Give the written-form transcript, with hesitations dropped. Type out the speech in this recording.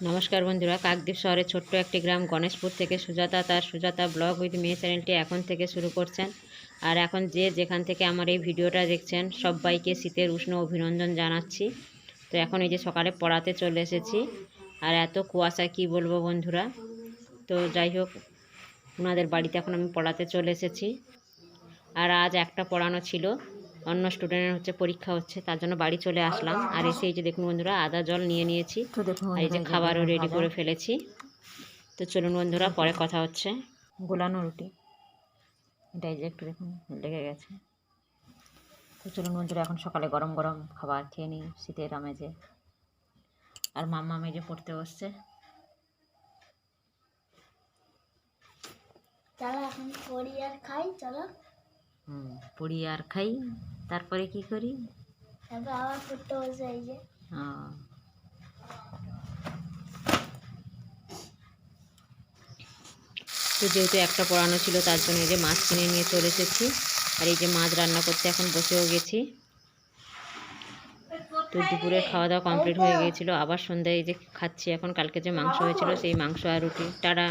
নমস্কার বন্ধুরা, কাকদ্বীপ শহরের ছোট্ট একটি গ্রাম গণেশপুর থেকে সুজাতা তার সুজাতা ব্লগ উইথ মেয়ে চ্যানেলটি এখন থেকে শুরু করছেন। আর এখন যে যেখান থেকে আমার এই ভিডিওটা দেখছেন সবাইকে শীতের উষ্ণ অভিনন্দন জানাচ্ছি। তো এখন এই যে সকালে পড়াতে চলে এসেছি, আর এত কুয়াশা কি বলবো বন্ধুরা। তো যাই হোক, ওনাদের বাড়িতে এখন আমি পড়াতে চলে এসেছি। আর আজ একটা পড়ানো ছিল, অন্য স্টুডেন্টের পরীক্ষা হচ্ছে, তার জন্য বাড়ি চলে আসলাম। আর এসে এই যে দেখুন বন্ধুরা, আদা জল নিয়ে নিয়েছি, আর এই যে খাবারও রেডি করে ফেলেছি। তো চলুন বন্ধুরা, পরে কথা হচ্ছে। গোলানো রুটি, এটাই যে একটু দেখুন লেগে গেছে। তো চলুন বন্ধুরা, এখন সকালে গরম গরম খাবার খেয়ে নিই শীতের আমেজে। আর মাম্মা মেজে পড়তে বসছে। চলো এখন পড়ি আর খাই। চলো পড়ি আর খাই, তারপরে কি করি? তারপর আবার পড়তে বসে। এই যে তো যেহেতু একটা পড়ানো ছিল, তার জন্য এই যে মাছ কিনে নিয়ে চলে এসেছি। আর এই যে মাছ রান্না করতে এখন বসেও গেছি। তো দুপুরের খাওয়া দাওয়া কমপ্লিট হয়ে গিয়েছিলো। আবার সন্ধ্যায় এই যে খাচ্ছি এখন। কালকে যে মাংস হয়েছিল সেই মাংস আর রুটি। টাটা।